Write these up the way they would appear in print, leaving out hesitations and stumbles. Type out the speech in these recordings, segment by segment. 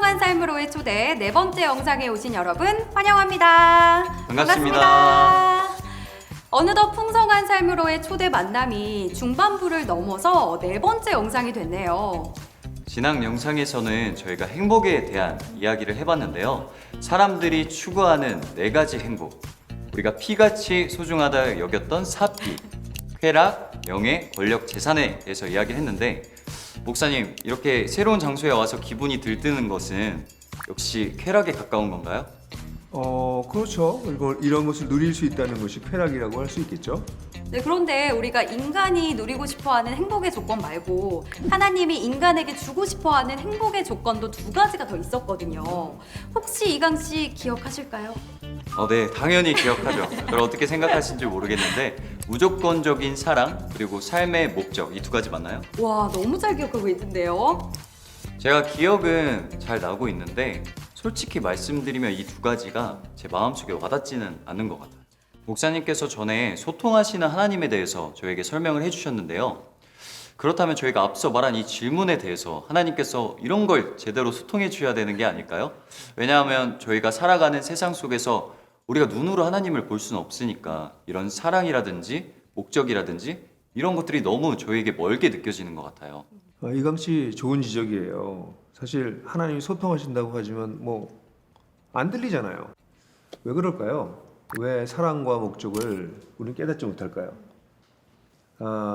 풍성한 삶으로의 초대 네 번째 영상에 오신 여러분 환영합니다. 반갑습니다. 어느덧 풍성한 삶으로의 초대 만남이 중반부를 넘어서 네 번째 영상이 됐네요. 지난 영상에서는 저희가 행복에 대한 이야기를 해봤는데요. 사람들이 추구하는 네 가지 행복, 우리가 피같이 소중하다 여겼던 사피, 쾌락, 명예, 권력, 재산에 대해서 이야기를 했는데, 목사님, 이렇게 새로운 장소에 와서 기분이 들뜨는 것은 역시 쾌락에 가까운 건가요? 그렇죠. 이런 것을 누릴 수 있다는 것이 쾌락이라고 할 수 있겠죠. 네, 그런데 우리가 인간이 누리고 싶어하는 행복의 조건 말고 하나님이 인간에게 주고 싶어하는 행복의 조건도 두 가지가 더 있었거든요. 혹시 이강 씨 기억하실까요? 네, 당연히 기억하죠. 그걸 어떻게 생각하시는지 모르겠는데, 무조건적인 사랑, 그리고 삶의 목적, 이 두 가지 맞나요? 와, 너무 잘 기억하고 있는데요. 제가 기억은 잘 나고 있는데, 솔직히 말씀드리면 이 두 가지가 제 마음속에 와닿지는 않는 것 같아요. 목사님께서 전에 소통하시는 하나님에 대해서 저에게 설명을 해주셨는데요. 그렇다면 저희가 앞서 말한 이 질문에 대해서 하나님께서 이런 걸 제대로 소통해 주셔야 되는 게 아닐까요? 왜냐하면 저희가 살아가는 세상 속에서 우리가 눈으로 하나님을 볼 수는 없으니까 이런 사랑이라든지 목적이라든지 이런 것들이 너무 저에게 멀게 느껴지는 것 같아요. 이강 씨 좋은 지적이에요. 사실 하나님이 소통하신다고 하지만 안 들리잖아요. 왜 그럴까요? 왜 사랑과 목적을 우리는 깨닫지 못할까요?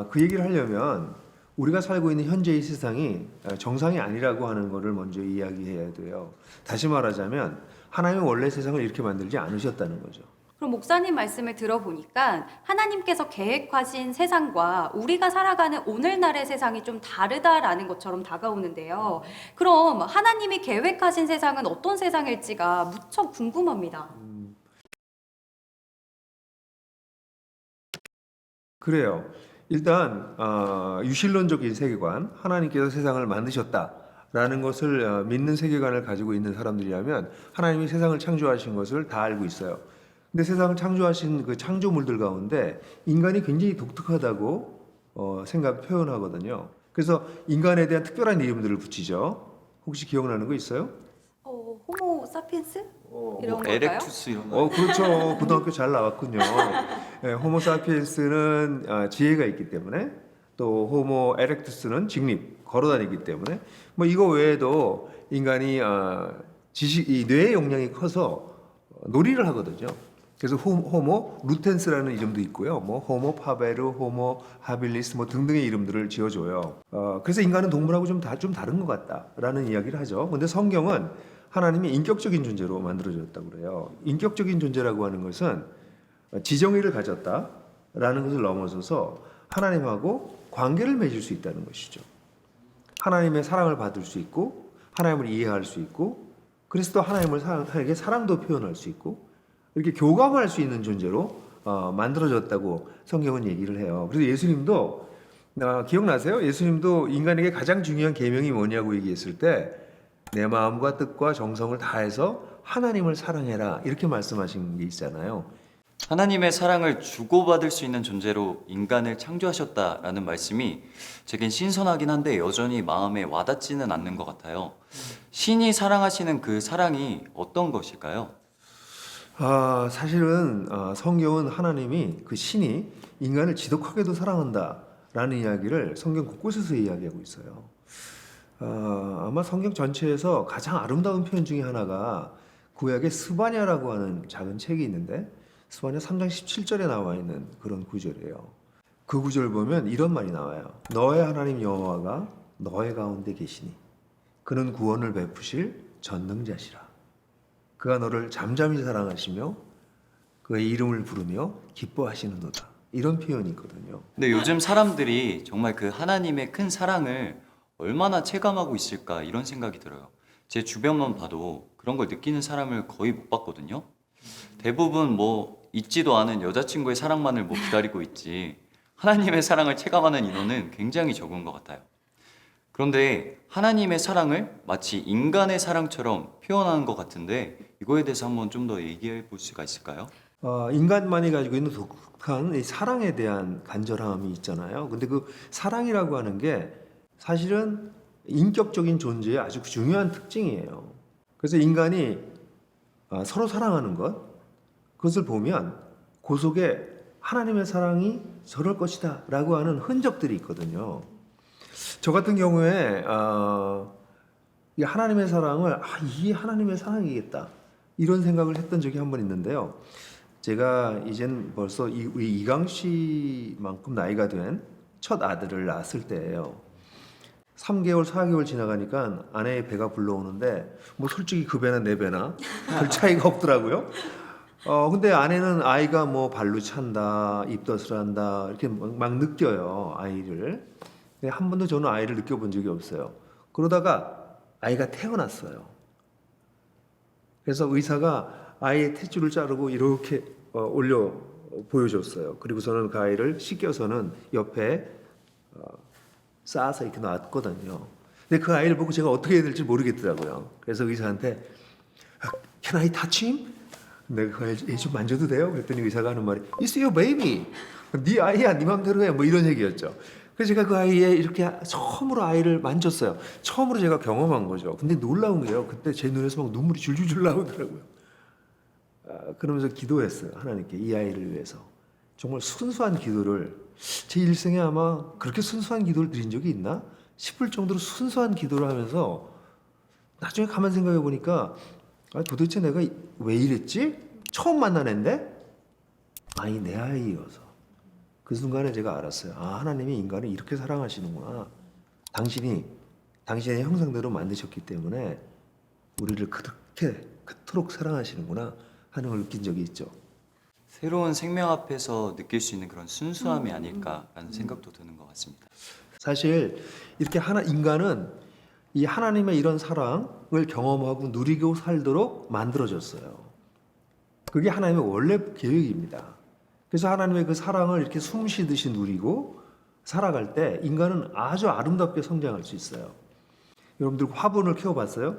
그 얘기를 하려면 우리가 살고 있는 현재의 세상이 정상이 아니라고 하는 것을 먼저 이야기해야 돼요. 다시 말하자면 하나님은 원래 세상을 이렇게 만들지 않으셨다는 거죠. 그럼 목사님 말씀을 들어보니까 하나님께서 계획하신 세상과 우리가 살아가는 오늘날의 세상이 좀 다르다라는 것처럼 다가오는데요. 그럼 하나님이 계획하신 세상은 어떤 세상일지가 무척 궁금합니다. 그래요. 일단 유실론적인 세계관, 하나님께서 세상을 만드셨다라는 것을 믿는 세계관을 가지고 있는 사람들이라면 하나님이 세상을 창조하신 것을 다 알고 있어요. 근데 세상을 창조하신 그 창조물들 가운데 인간이 굉장히 독특하다고 표현하거든요. 그래서 인간에 대한 특별한 이름들을 붙이죠. 혹시 기억나는 거 있어요? 호모 사피엔스? 이런 걸까요? 에렉투스 이런 거. 그렇죠. 고등학교 잘 나왔군요. 호모 사피엔스는 지혜가 있기 때문에, 또 호모 에렉투스는 직립, 걸어다니기 때문에, 이거 외에도 인간이 이 뇌의 용량이 커서 놀이를 하거든요. 그래서 호모 루텐스라는 이름도 있고요. 호모 파베르, 호모 하빌리스 등등의 이름들을 지어줘요. 그래서 인간은 동물하고 좀 다른 것 같다라는 이야기를 하죠. 근데 성경은 하나님이 인격적인 존재로 만들어졌다고 그래요. 인격적인 존재라고 하는 것은 지정의를 가졌다라는 것을 넘어서서 하나님하고 관계를 맺을 수 있다는 것이죠. 하나님의 사랑을 받을 수 있고 하나님을 이해할 수 있고, 그래서 또 하나님에게 사랑도 표현할 수 있고, 이렇게 교감할 수 있는 존재로 만들어졌다고 성경은 얘기를 해요. 그래서 예수님도 기억나세요? 예수님도 인간에게 가장 중요한 계명이 뭐냐고 얘기했을 때 내 마음과 뜻과 정성을 다해서 하나님을 사랑해라, 이렇게 말씀하신 게 있잖아요. 하나님의 사랑을 주고받을 수 있는 존재로 인간을 창조하셨다라는 말씀이 제겐 신선하긴 한데 여전히 마음에 와닿지는 않는 것 같아요. 신이 사랑하시는 그 사랑이 어떤 것일까요? 사실은 성경은 하나님이 그 신이 인간을 지독하게도 사랑한다라는 이야기를 성경 곳곳에서 이야기하고 있어요. 아마 성경 전체에서 가장 아름다운 표현 중에 하나가 구약의 스바냐라고 하는 작은 책이 있는데, 스바냐 3장 17절에 나와 있는 그런 구절이에요. 그 구절 보면 이런 말이 나와요. 너의 하나님 여호와가 너의 가운데 계시니 그는 구원을 베푸실 전능자시라. 그가 너를 잠잠히 사랑하시며 그의 이름을 부르며 기뻐하시는도다. 이런 표현이 있거든요. 근데 요즘 사람들이 정말 그 하나님의 큰 사랑을 얼마나 체감하고 있을까 이런 생각이 들어요. 제 주변만 봐도 그런 걸 느끼는 사람을 거의 못 봤거든요. 대부분 있지도 않은 여자친구의 사랑만을 기다리고 있지 하나님의 사랑을 체감하는 인원은 굉장히 적은 것 같아요. 그런데 하나님의 사랑을 마치 인간의 사랑처럼 표현하는 것 같은데 이거에 대해서 한번 좀 더 얘기해 볼 수가 있을까요? 인간만이 가지고 있는 독특한 이 사랑에 대한 간절함이 있잖아요. 근데 그 사랑이라고 하는 게 사실은 인격적인 존재의 아주 중요한 특징이에요. 그래서 인간이 서로 사랑하는 것, 그것을 보면 그 속에 하나님의 사랑이 저럴 것이다 라고 하는 흔적들이 있거든요. 저 같은 경우에 이 하나님의 사랑을 이게 하나님의 사랑이겠다 이런 생각을 했던 적이 한 번 있는데요. 제가 이젠 벌써 우리 이강 씨만큼 나이가 된 첫 아들을 낳았을 때예요. 3개월, 4개월 지나가니까 아내의 배가 불러오는데 뭐 솔직히 그 배나 내 배나 별 차이가 없더라고요. 근데 아내는 아이가 뭐 발로 찬다, 입덧을 한다 이렇게 막 느껴요, 아이를. 근데 한 번도 저는 아이를 느껴본 적이 없어요. 그러다가 아이가 태어났어요. 그래서 의사가 아이의 탯줄을 자르고 이렇게 올려 보여줬어요. 그리고 저는 그 아이를 씻겨서는 옆에 쌓아서 이렇게 놨거든요. 근데 그 아이를 보고 제가 어떻게 해야 될지 모르겠더라고요. 그래서 의사한테 Can I touch him? 내가 그 아이 좀 만져도 돼요? 그랬더니 의사가 하는 말이 It's your baby. 네 아이야, 네 맘대로 해. 뭐 이런 얘기였죠. 그래서 제가 그 아이의 이렇게 처음으로 아이를 만졌어요. 처음으로 제가 경험한 거죠. 근데 놀라운 게요. 그때 제 눈에서 막 눈물이 줄줄줄 나오더라고요. 그러면서 기도했어요. 하나님께 이 아이를 위해서. 정말 순수한 기도를 제 일생에 아마 그렇게 순수한 기도를 드린 적이 있나 싶을 정도로 순수한 기도를 하면서 나중에 가만 생각해 보니까 도대체 내가 왜 이랬지? 처음 만난 앤데 아니 내 아이여서 그 순간에 제가 알았어요. 하나님이 인간을 이렇게 사랑하시는구나. 당신의 형상대로 만드셨기 때문에 우리를 그토록 사랑하시는구나 하는 걸 느낀 적이 있죠. 새로운 생명 앞에서 느낄 수 있는 그런 순수함이 아닐까라는 생각도 드는 것 같습니다. 사실 이렇게 인간은 이 하나님의 이런 사랑을 경험하고 누리고 살도록 만들어졌어요. 그게 하나님의 원래 계획입니다. 그래서 하나님의 그 사랑을 이렇게 숨 쉬듯이 누리고 살아갈 때 인간은 아주 아름답게 성장할 수 있어요. 여러분들 화분을 키워봤어요?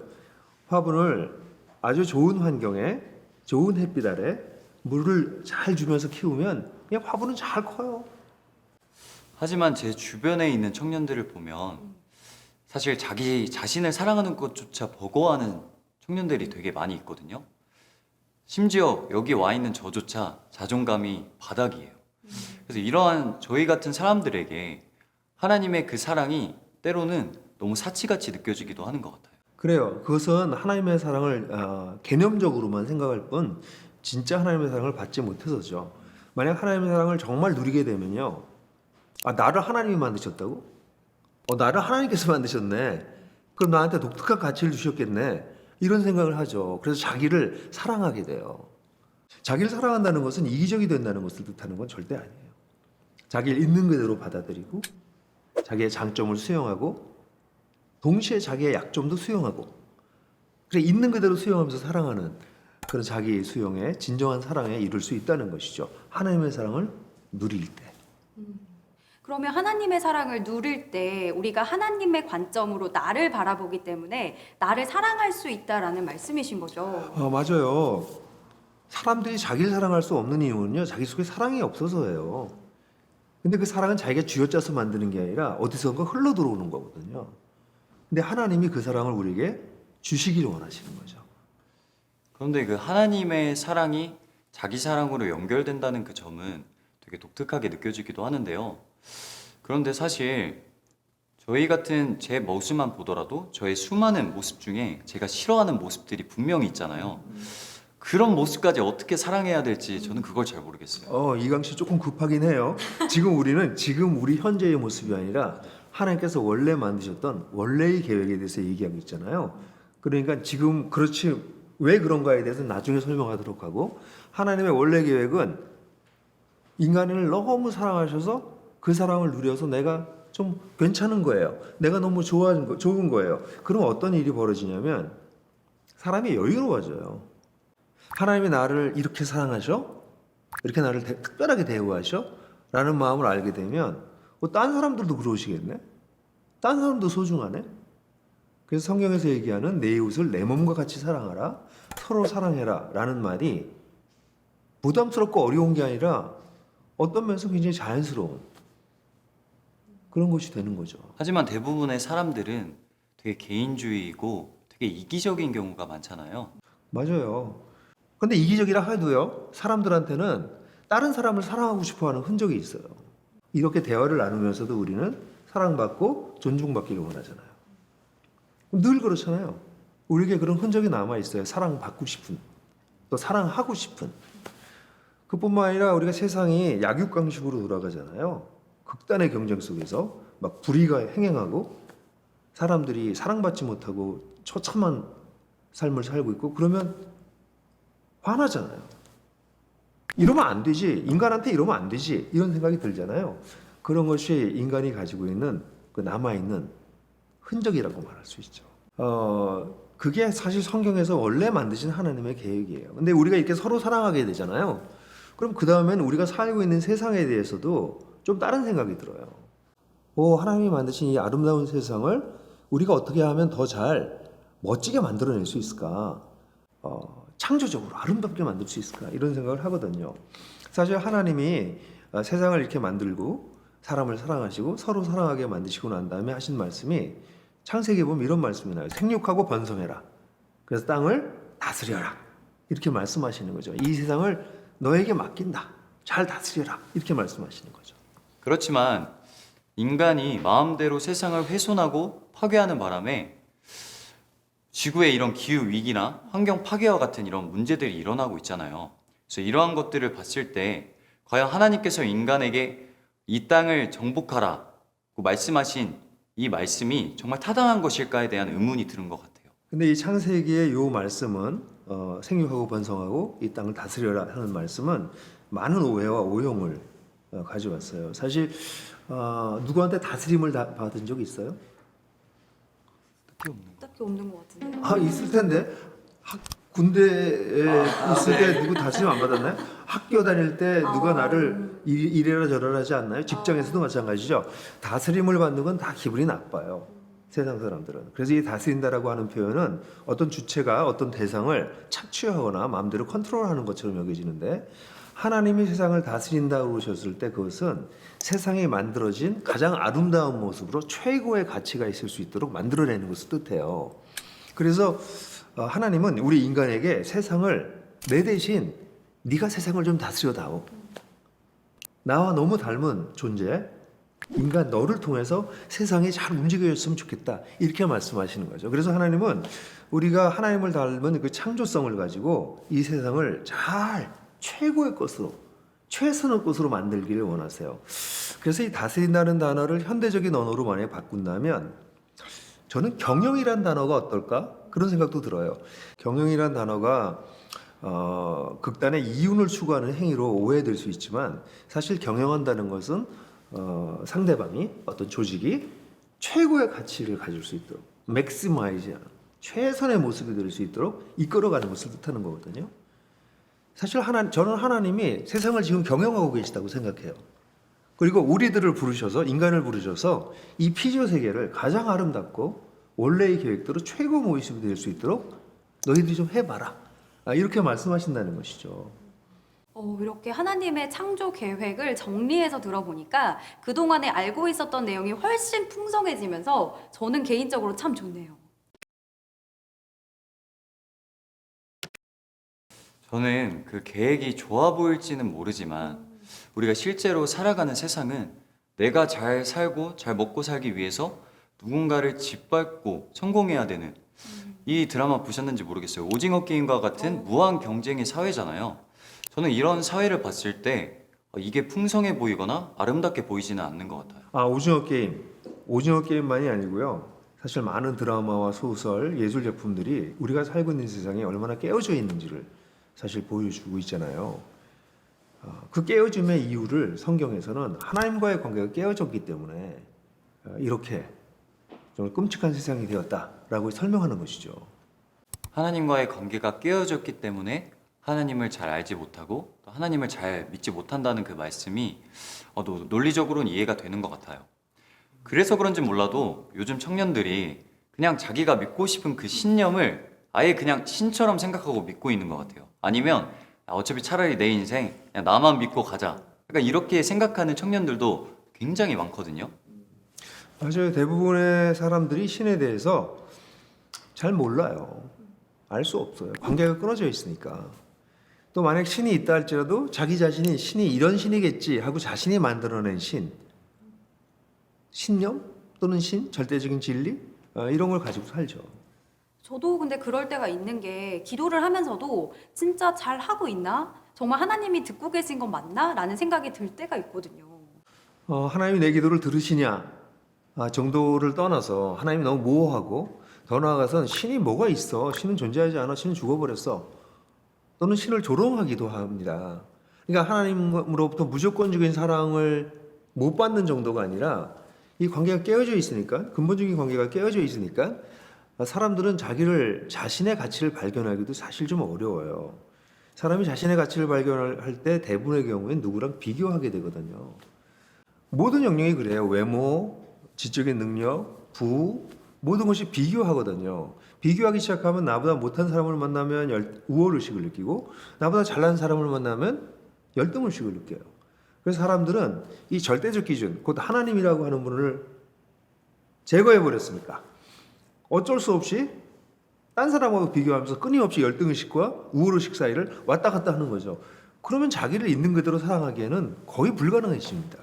화분을 아주 좋은 환경에 좋은 햇빛 아래 물을 잘 주면서 키우면 그냥 화분은 잘 커요. 하지만 제 주변에 있는 청년들을 보면 사실 자기 자신을 사랑하는 것조차 버거워하는 청년들이 되게 많이 있거든요. 심지어 여기 와 있는 저조차 자존감이 바닥이에요. 그래서 이러한 저희 같은 사람들에게 하나님의 그 사랑이 때로는 너무 사치같이 느껴지기도 하는 것 같아요. 그래요. 그것은 하나님의 사랑을 개념적으로만 생각할 뿐 진짜 하나님의 사랑을 받지 못해서죠. 만약 하나님의 사랑을 정말 누리게 되면요. 나를 하나님이 만드셨다고? 나를 하나님께서 만드셨네. 그럼 나한테 독특한 가치를 주셨겠네. 이런 생각을 하죠. 그래서 자기를 사랑하게 돼요. 자기를 사랑한다는 것은 이기적이 된다는 것을 뜻하는 건 절대 아니에요. 자기를 있는 그대로 받아들이고 자기의 장점을 수용하고 동시에 자기의 약점도 수용하고 그래 있는 그대로 수용하면서 사랑하는 그런 자기 수용의 진정한 사랑에 이룰 수 있다는 것이죠. 하나님의 사랑을 누릴 때. 그러면 하나님의 사랑을 누릴 때 우리가 하나님의 관점으로 나를 바라보기 때문에 나를 사랑할 수 있다라는 말씀이신 거죠. 맞아요. 사람들이 자기를 사랑할 수 없는 이유는요. 자기 속에 사랑이 없어서예요. 근데 그 사랑은 자기가 쥐어짜서 만드는 게 아니라 어디선가 흘러 들어오는 거거든요. 근데 하나님이 그 사랑을 우리에게 주시기를 원하시는 거죠. 그런데 그 하나님의 사랑이 자기 사랑으로 연결된다는 그 점은 되게 독특하게 느껴지기도 하는데요. 그런데 사실 저희 같은 제 모습만 보더라도 저의 수많은 모습 중에 제가 싫어하는 모습들이 분명히 있잖아요. 그런 모습까지 어떻게 사랑해야 될지 저는 그걸 잘 모르겠어요. 이강 씨 조금 급하긴 해요. 지금 우리 현재의 모습이 아니라 하나님께서 원래 만드셨던 원래의 계획에 대해서 얘기하고 있잖아요. 그러니까 지금 그렇지 왜 그런가에 대해서 나중에 설명하도록 하고 하나님의 원래 계획은 인간을 너무 사랑하셔서 그 사랑을 누려서 내가 좀 괜찮은 거예요. 내가 너무 좋은 거예요. 그럼 어떤 일이 벌어지냐면 사람이 여유로워져요. 하나님이 나를 이렇게 사랑하셔? 이렇게 나를 특별하게 대우하셔? 라는 마음을 알게 되면 딴 사람들도 그러시겠네? 딴 사람도 소중하네? 그래서 성경에서 얘기하는 내 이웃을 내 몸과 같이 사랑하라, 서로 사랑해라 라는 말이 부담스럽고 어려운 게 아니라 어떤 면에서 굉장히 자연스러운 그런 것이 되는 거죠. 하지만 대부분의 사람들은 되게 개인주의이고 되게 이기적인 경우가 많잖아요. 맞아요. 근데 이기적이라 해도요, 사람들한테는 다른 사람을 사랑하고 싶어 하는 흔적이 있어요. 이렇게 대화를 나누면서도 우리는 사랑받고 존중받기를 원하잖아요. 늘 그렇잖아요. 우리에게 그런 흔적이 남아 있어요. 사랑받고 싶은, 또 사랑하고 싶은. 그뿐만 아니라 우리가 세상이 약육강식으로 돌아가잖아요. 극단의 경쟁 속에서 막 불의가 행행하고 사람들이 사랑받지 못하고 처참한 삶을 살고 있고 그러면 화나잖아요. 이러면 안 되지. 인간한테 이러면 안 되지. 이런 생각이 들잖아요. 그런 것이 인간이 가지고 있는 그 남아있는 흔적이라고 말할 수 있죠. 그게 사실 성경에서 원래 만드신 하나님의 계획이에요. 근데 우리가 이렇게 서로 사랑하게 되잖아요. 그럼 그 다음엔 우리가 살고 있는 세상에 대해서도 좀 다른 생각이 들어요. 하나님이 만드신 이 아름다운 세상을 우리가 어떻게 하면 더 잘 멋지게 만들어낼 수 있을까? 창조적으로 아름답게 만들 수 있을까? 이런 생각을 하거든요. 사실 하나님이 세상을 이렇게 만들고 사람을 사랑하시고 서로 사랑하게 만드시고 난 다음에 하신 말씀이 창세기에 보면 이런 말씀이 나와요. 생육하고 번성해라. 그래서 땅을 다스려라. 이렇게 말씀하시는 거죠. 이 세상을 너에게 맡긴다. 잘 다스려라. 이렇게 말씀하시는 거죠. 그렇지만 인간이 마음대로 세상을 훼손하고 파괴하는 바람에 지구의 이런 기후 위기나 환경 파괴와 같은 이런 문제들이 일어나고 있잖아요. 그래서 이러한 것들을 봤을 때 과연 하나님께서 인간에게 이 땅을 정복하라고 말씀하신 이 말씀이 정말 타당한 것일까에 대한 의문이 드는 것 같아요. 근데 이 창세기의 요 말씀은 생육하고 번성하고 이 땅을 다스려라 하는 말씀은 많은 오해와 오용을 가져왔어요. 사실 누구한테 다스림을 받은 적 있어요? 딱히 없는 것 같은데. 있을 텐데 군대에 있을 때 누구 다스림 안 받았나요? 학교 다닐 때 누가 나를 이래라 저래라 하지 않나요? 직장에서도 마찬가지죠. 다스림을 받는 건 다 기분이 나빠요. 세상 사람들은. 그래서 이 다스린다라고 하는 표현은 어떤 주체가 어떤 대상을 착취하거나 마음대로 컨트롤하는 것처럼 여겨지는데 하나님이 세상을 다스린다고 그러셨을 때 그것은 세상에 만들어진 가장 아름다운 모습으로 최고의 가치가 있을 수 있도록 만들어내는 것을 뜻해요. 그래서 하나님은 우리 인간에게 세상을 내 대신 네가 세상을 좀 다스려다오. 나와 너무 닮은 존재, 인간 너를 통해서 세상이 잘 움직여졌으면 좋겠다. 이렇게 말씀하시는 거죠. 그래서 하나님은 우리가 하나님을 닮은 그 창조성을 가지고 이 세상을 잘 최고의 것으로, 최선의 것으로 만들기를 원하세요. 그래서 이 다스린다는 단어를 현대적인 언어로 만약에 바꾼다면 저는 경영이란 단어가 어떨까? 그런 생각도 들어요. 경영이란 단어가 극단의 이윤을 추구하는 행위로 오해될 수 있지만 사실 경영한다는 것은 상대방이 어떤 조직이 최고의 가치를 가질 수 있도록 맥시마이즈하는 최선의 모습이 될 수 있도록 이끌어가는 것을 뜻하는 거거든요. 사실 저는 하나님이 세상을 지금 경영하고 계시다고 생각해요. 그리고 우리들을 부르셔서 인간을 부르셔서 이 피조 세계를 가장 아름답고 원래의 계획대로 최고 모습이 될 수 있도록 너희들이 좀 해봐라. 이렇게 말씀하신다는 것이죠. 이렇게 하나님의 창조 계획을 정리해서 들어보니까 그동안에 알고 있었던 내용이 훨씬 풍성해지면서 저는 개인적으로 참 좋네요. 저는 그 계획이 좋아 보일지는 모르지만 우리가 실제로 살아가는 세상은 내가 잘 살고 잘 먹고 살기 위해서 누군가를 짓밟고 성공해야 되는 이 드라마 보셨는지 모르겠어요. 오징어 게임과 같은 무한 경쟁의 사회잖아요. 저는 이런 사회를 봤을 때 이게 풍성해 보이거나 아름답게 보이지는 않는 것 같아요. 오징어 게임만이 아니고요. 사실 많은 드라마와 소설, 예술 작품들이 우리가 살고 있는 세상에 얼마나 깨어져 있는지를 사실 보여주고 있잖아요. 그 깨어짐의 이유를 성경에서는 하나님과의 관계가 깨어졌기 때문에 이렇게 정말 끔찍한 세상이 되었다라고 설명하는 것이죠. 하나님과의 관계가 깨어졌기 때문에 하나님을 잘 알지 못하고 또 하나님을 잘 믿지 못한다는 그 말씀이 논리적으로는 이해가 되는 것 같아요. 그래서 그런지 몰라도 요즘 청년들이 그냥 자기가 믿고 싶은 그 신념을 아예 그냥 신처럼 생각하고 믿고 있는 것 같아요. 아니면 어차피 차라리 내 인생 그냥 나만 믿고 가자. 그러니까 이렇게 생각하는 청년들도 굉장히 많거든요. 맞아요. 대부분의 사람들이 신에 대해서 잘 몰라요. 알 수 없어요. 관계가 끊어져 있으니까. 또 만약 신이 있다 할지라도 자기 자신이 신이 이런 신이겠지 하고 자신이 만들어낸 신념 또는 절대적인 진리 이런 걸 가지고 살죠. 저도 근데 그럴 때가 있는 게 기도를 하면서도 진짜 잘 하고 있나? 정말 하나님이 듣고 계신 건 맞나? 라는 생각이 들 때가 있거든요. 하나님이 내 기도를 들으시냐 정도를 떠나서 하나님이 너무 모호하고 더 나아가서는 신이 뭐가 있어? 신은 존재하지 않아. 신은 죽어버렸어. 또는 신을 조롱하기도 합니다. 그러니까 하나님으로부터 무조건적인 사랑을 못 받는 정도가 아니라 이 관계가 깨어져 있으니까 근본적인 관계가 깨어져 있으니까 사람들은 자신의 가치를 발견하기도 사실 좀 어려워요. 사람이 자신의 가치를 발견할 때 대부분의 경우엔 누구랑 비교하게 되거든요. 모든 영역이 그래요. 외모, 지적인 능력, 모든 것이 비교하거든요. 비교하기 시작하면 나보다 못한 사람을 만나면 우월의식을 느끼고 나보다 잘난 사람을 만나면 열등의식을 느껴요. 그래서 사람들은 이 절대적 기준, 곧 하나님이라고 하는 분을 제거해버렸으니까 어쩔 수 없이 딴 사람하고 비교하면서 끊임없이 열등의식과 우월의식 사이를 왔다 갔다 하는 거죠. 그러면 자기를 있는 그대로 사랑하기에는 거의 불가능해집니다.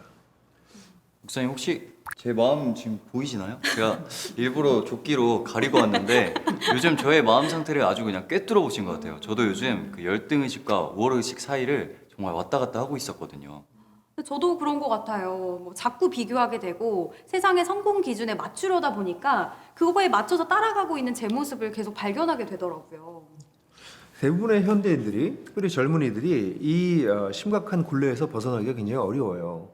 목사님 혹시 제 마음 지금 보이시나요? 제가 일부러 조끼로 가리고 왔는데 요즘 저의 마음 상태를 아주 그냥 꿰뚫어 보신 것 같아요. 저도 요즘 그 열등의식과 우월의식 사이를 정말 왔다 갔다 하고 있었거든요. 근데 저도 그런 것 같아요. 뭐 자꾸 비교하게 되고 세상의 성공 기준에 맞추려다 보니까 그거에 맞춰서 따라가고 있는 제 모습을 계속 발견하게 되더라고요. 대부분의 현대인들이, 특별히 젊은이들이 이 심각한 굴레에서 벗어나기가 굉장히 어려워요.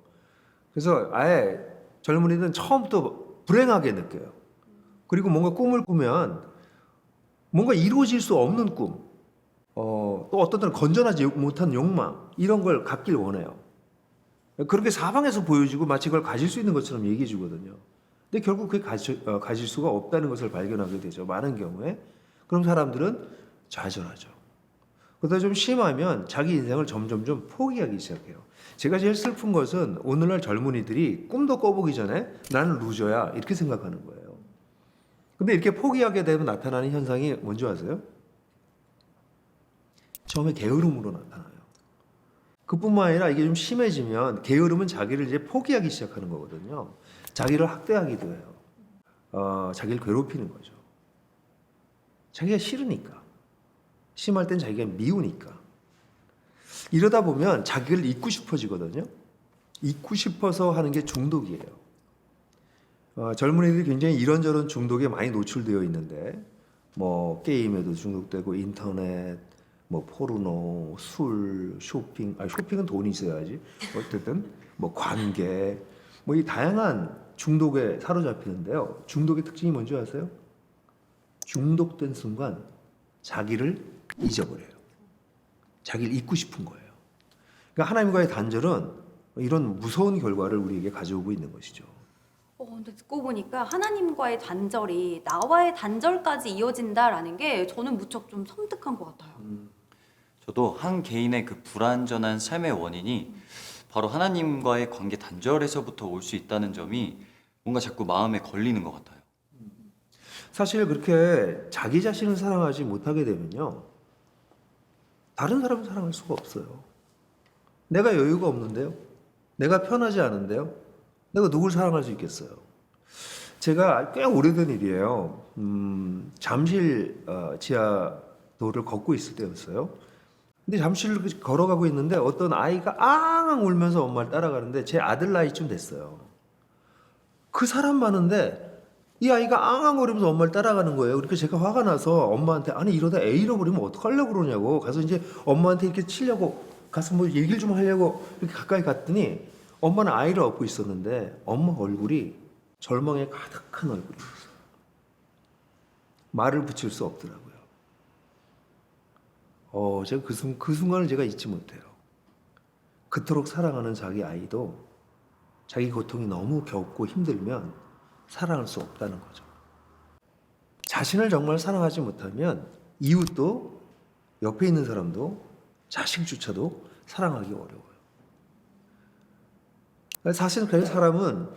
그래서 아예 젊은이들은 처음부터 불행하게 느껴요. 그리고 뭔가 꿈을 꾸면 뭔가 이루어질 수 없는 꿈, 또 어떤 때는 건전하지 못한 욕망 이런 걸 갖길 원해요. 그렇게 사방에서 보여지고 마치 그걸 가질 수 있는 것처럼 얘기해 주거든요. 근데 결국 그게 가질 수가 없다는 것을 발견하게 되죠. 많은 경우에. 그럼 사람들은 좌절하죠. 그러다 좀 심하면 자기 인생을 점점점 포기하기 시작해요. 제가 제일 슬픈 것은 오늘날 젊은이들이 꿈도 꿔보기 전에 나는 루저야 이렇게 생각하는 거예요. 근데 이렇게 포기하게 되면 나타나는 현상이 뭔지 아세요? 처음에 게으름으로 나타나요. 그뿐만 아니라 이게 좀 심해지면 게으름은 자기를 이제 포기하기 시작하는 거거든요. 자기를 학대하기도 해요. 자기를 괴롭히는 거죠. 자기가 싫으니까. 심할 땐 자기가 미우니까. 이러다 보면 자기를 잊고 싶어지거든요. 잊고 싶어서 하는 게 중독이에요. 젊은이들이 굉장히 이런저런 중독에 많이 노출되어 있는데 뭐 게임에도 중독되고 인터넷, 뭐 포르노, 술, 쇼핑, 쇼핑은 돈이 있어야지. 어쨌든 뭐 관계, 뭐 이 다양한 중독에 사로잡히는데요. 중독의 특징이 뭔지 아세요? 중독된 순간 자기를 잊어버려요. 자기를 잊고 싶은 거예요. 그러니까 하나님과의 단절은 이런 무서운 결과를 우리에게 가져오고 있는 것이죠. 근데 듣고 보니까 하나님과의 단절이 나와의 단절까지 이어진다라는 게 저는 무척 좀 섬뜩한 것 같아요. 저도 한 개인의 그 불완전한 삶의 원인이 바로 하나님과의 관계 단절에서부터 올 수 있다는 점이 뭔가 자꾸 마음에 걸리는 것 같아요. 사실 그렇게 자기 자신을 사랑하지 못하게 되면요. 다른 사람을 사랑할 수가 없어요. 내가 여유가 없는데요. 내가 편하지 않은데요. 내가 누굴 사랑할 수 있겠어요. 제가 꽤 오래된 일이에요. 잠실 지하도를 걷고 있을 때였어요. 근데 잠실을 걸어가고 있는데 어떤 아이가 앙앙 울면서 엄마를 따라가는데 제 아들 나이쯤 됐어요. 그 사람 많은데 이 아이가 앙앙거리면서 엄마를 따라가는 거예요. 그러니까 제가 화가 나서 엄마한테 아니 이러다 애 잃어버리면 어떡하려고 그러냐고 가서 이제 엄마한테 이렇게 치려고 가서 뭐 얘기를 좀 하려고 이렇게 가까이 갔더니 엄마는 아이를 업고 있었는데 엄마 얼굴이 절망에 가득한 얼굴이었어요. 말을 붙일 수 없더라고요. 제가 그 순간을 제가 잊지 못해요. 그토록 사랑하는 자기 아이도 자기 고통이 너무 겪고 힘들면 사랑할 수 없다는 거죠. 자신을 정말 사랑하지 못하면 이웃도 옆에 있는 사람도 자식조차도 사랑하기 어려워요. 사실 그 사람은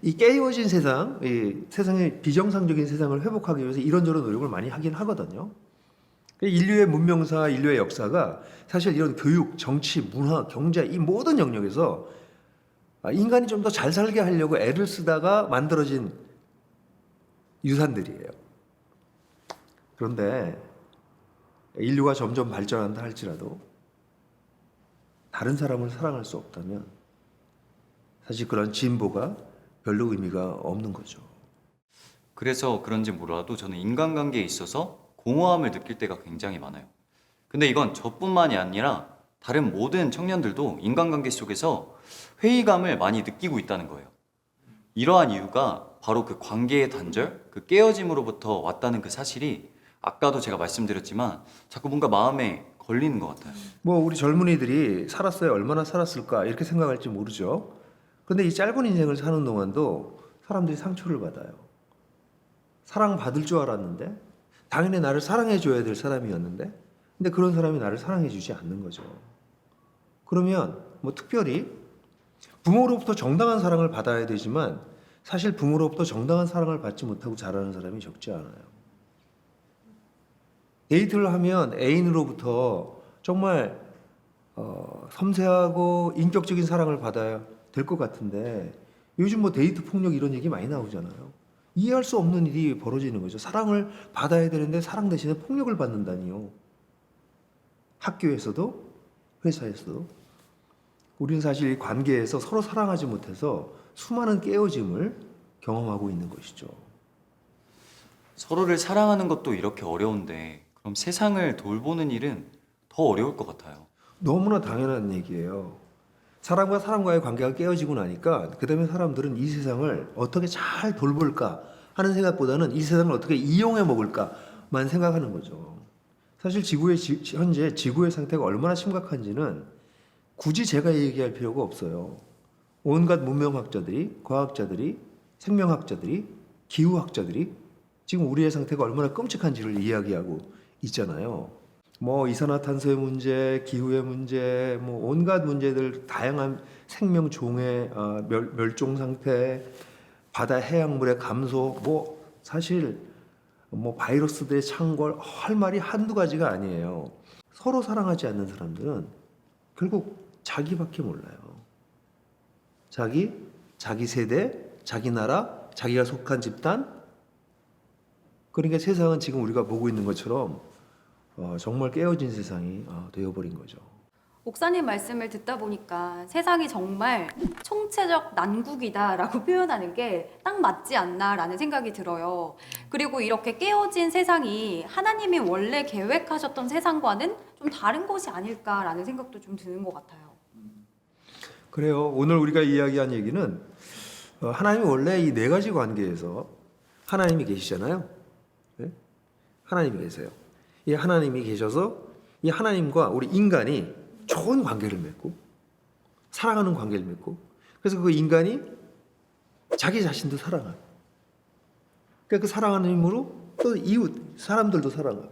이 깨어진 세상, 이 세상의 비정상적인 세상을 회복하기 위해서 이런저런 노력을 많이 하긴 하거든요. 인류의 문명사, 인류의 역사가 사실 이런 교육, 정치, 문화, 경제 이 모든 영역에서 인간이 좀 더 잘 살게 하려고 애를 쓰다가 만들어진 유산들이에요. 그런데 인류가 점점 발전한다 할지라도 다른 사람을 사랑할 수 없다면 사실 그런 진보가 별로 의미가 없는 거죠. 그래서 그런지 몰라도 저는 인간관계에 있어서 공허함을 느낄 때가 굉장히 많아요. 근데 이건 저뿐만이 아니라 다른 모든 청년들도 인간관계 속에서 회의감을 많이 느끼고 있다는 거예요. 이러한 이유가 바로 그 관계의 단절, 그 깨어짐으로부터 왔다는 그 사실이 아까도 제가 말씀드렸지만 자꾸 뭔가 마음에 걸리는 것 같아요. 뭐 우리 젊은이들이 살았어야 얼마나 살았을까 이렇게 생각할지 모르죠. 근데 이 짧은 인생을 사는 동안도 사람들이 상처를 받아요. 사랑받을 줄 알았는데 당연히 나를 사랑해 줘야 될 사람이었는데 근데 그런 사람이 나를 사랑해 주지 않는 거죠. 그러면 뭐 특별히 부모로부터 정당한 사랑을 받아야 되지만 사실 부모로부터 정당한 사랑을 받지 못하고 자라는 사람이 적지 않아요. 데이트를 하면 애인으로부터 정말 섬세하고 인격적인 사랑을 받아야 될 것 같은데 요즘 뭐 데이트 폭력 이런 얘기 많이 나오잖아요. 이해할 수 없는 일이 벌어지는 거죠. 사랑을 받아야 되는데 사랑 대신에 폭력을 받는다니요. 학교에서도 회사에서도 우리는 사실 이 관계에서 서로 사랑하지 못해서 수많은 깨어짐을 경험하고 있는 것이죠. 서로를 사랑하는 것도 이렇게 어려운데 그럼 세상을 돌보는 일은 더 어려울 것 같아요. 너무나 당연한 얘기예요. 사람과 사람과의 관계가 깨어지고 나니까 그 다음에 사람들은 이 세상을 어떻게 잘 돌볼까 하는 생각보다는 이 세상을 어떻게 이용해 먹을까만 생각하는 거죠. 사실 현재 지구의 상태가 얼마나 심각한지는 굳이 제가 얘기할 필요가 없어요. 온갖 문명학자들이, 과학자들이, 생명학자들이, 기후학자들이 지금 우리의 상태가 얼마나 끔찍한지를 이야기하고 있잖아요. 뭐 이산화탄소의 문제, 기후의 문제, 뭐 온갖 문제들, 다양한 생명 종의 멸종 상태, 바다 해양물의 감소, 뭐 사실 뭐 바이러스들의 창궐 할 말이 한두 가지가 아니에요. 서로 사랑하지 않는 사람들은 결국 자기밖에 몰라요. 자기 세대, 자기 나라, 자기가 속한 집단. 그러니까 세상은 지금 우리가 보고 있는 것처럼 정말 깨어진 세상이 되어버린 거죠. 목사님 말씀을 듣다 보니까 세상이 정말 총체적 난국이다라고 표현하는 게 딱 맞지 않나라는 생각이 들어요. 그리고 이렇게 깨어진 세상이 하나님이 원래 계획하셨던 세상과는 좀 다른 것이 아닐까라는 생각도 좀 드는 것 같아요. 그래요. 오늘 우리가 이야기한 얘기는 하나님이 원래 이 네 가지 관계에서 하나님이 계시잖아요. 네? 하나님이 계세요. 이 하나님이 계셔서 이 하나님과 우리 인간이 좋은 관계를 맺고 사랑하는 관계를 맺고 그래서 그 인간이 자기 자신도 사랑하고 그러니까 그 사랑하는 힘으로 또 이웃 사람들도 사랑하고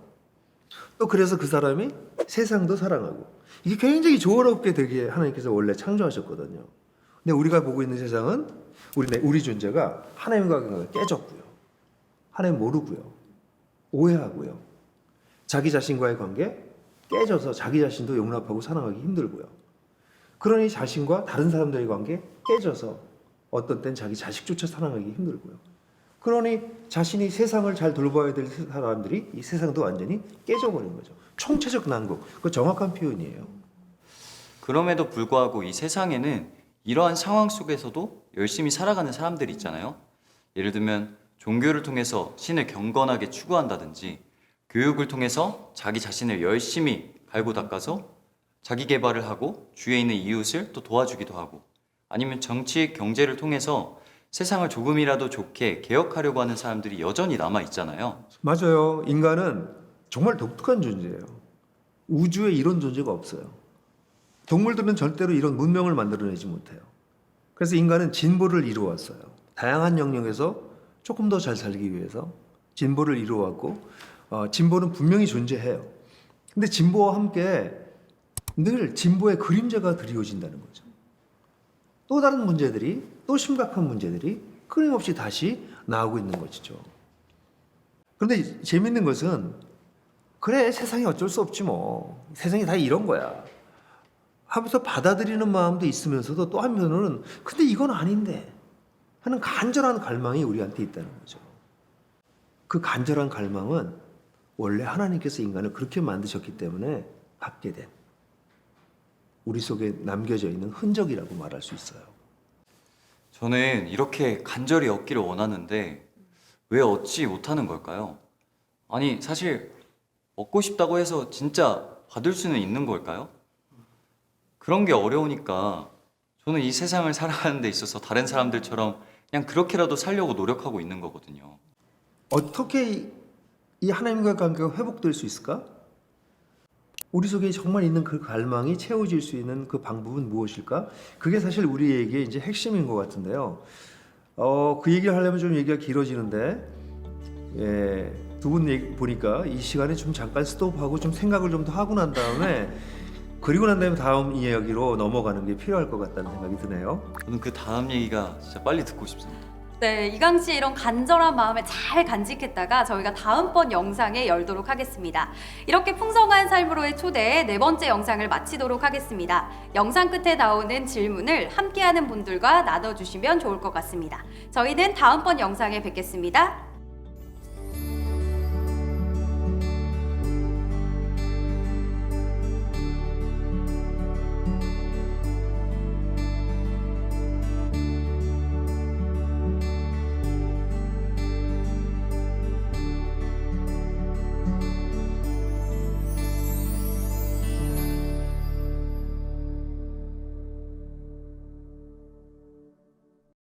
또 그래서 그 사람이 세상도 사랑하고 이게 굉장히 조화롭게 되게 하나님께서 원래 창조하셨거든요. 근데 우리가 보고 있는 세상은 우리 존재가 하나님과 관계가 깨졌고요. 하나님 모르고요. 오해하고요. 자기 자신과의 관계 깨져서 자기 자신도 용납하고 사랑하기 힘들고요. 그러니 자신과 다른 사람들의 관계 깨져서 어떤 땐 자기 자식조차 사랑하기 힘들고요. 그러니 자신이 세상을 잘 돌봐야 될 사람들이 이 세상도 완전히 깨져버린 거죠. 총체적 난국. 그 정확한 표현이에요. 그럼에도 불구하고 이 세상에는 이러한 상황 속에서도 열심히 살아가는 사람들이 있잖아요. 예를 들면 종교를 통해서 신을 경건하게 추구한다든지 교육을 통해서 자기 자신을 열심히 갈고 닦아서 자기 개발을 하고 주위에 있는 이웃을 또 도와주기도 하고 아니면 정치, 경제를 통해서 세상을 조금이라도 좋게 개혁하려고 하는 사람들이 여전히 남아 있잖아요. 맞아요. 인간은 정말 독특한 존재예요. 우주에 이런 존재가 없어요. 동물들은 절대로 이런 문명을 만들어내지 못해요. 그래서 인간은 진보를 이루어왔어요. 다양한 영역에서 조금 더 잘 살기 위해서 진보를 이루어왔고 진보는 분명히 존재해요. 근데 진보와 함께 늘 진보의 그림자가 드리워진다는 거죠. 또 다른 문제들이 또 심각한 문제들이 끊임없이 다시 나오고 있는 것이죠. 그런데 재밌는 것은 그래 세상이 어쩔 수 없지 뭐 세상이 다 이런 거야 하면서 받아들이는 마음도 있으면서도 또 한편으로는 근데 이건 아닌데 하는 간절한 갈망이 우리한테 있다는 거죠. 그 간절한 갈망은 원래 하나님께서 인간을 그렇게 만드셨기 때문에 갖게 된 우리 속에 남겨져 있는 흔적이라고 말할 수 있어요. 저는 이렇게 간절히 얻기를 원하는데 왜 얻지 못하는 걸까요? 아니, 사실 얻고 싶다고 해서 진짜 받을 수는 있는 걸까요? 그런 게 어려우니까 저는 이 세상을 살아가는 데 있어서 다른 사람들처럼 그냥 그렇게라도 살려고 노력하고 있는 거거든요. 어떻게 이 하나님과의 관계가 회복될 수 있을까? 우리 속에 정말 있는 그 갈망이 채워질 수 있는 그 방법은 무엇일까? 그게 사실 우리에게 이제 핵심인 것 같은데요. 그 얘기를 하려면 좀 얘기가 길어지는데, 예, 두 분 얘기 보니까 이 시간에 좀 잠깐 스톱하고 좀 생각을 좀 더 하고 난 다음에 그리고 난 다음에 다음 이야기로 넘어가는 게 필요할 것 같다는 생각이 드네요. 저는 그 다음 얘기가 진짜 빨리 듣고 싶습니다. 네, 이강 씨의 이런 간절한 마음을 잘 간직했다가 저희가 다음번 영상에 열도록 하겠습니다. 이렇게 풍성한 삶으로의 초대에 4번째 영상을 마치도록 하겠습니다. 영상 끝에 나오는 질문을 함께하는 분들과 나눠주시면 좋을 것 같습니다. 저희는 다음번 영상에 뵙겠습니다.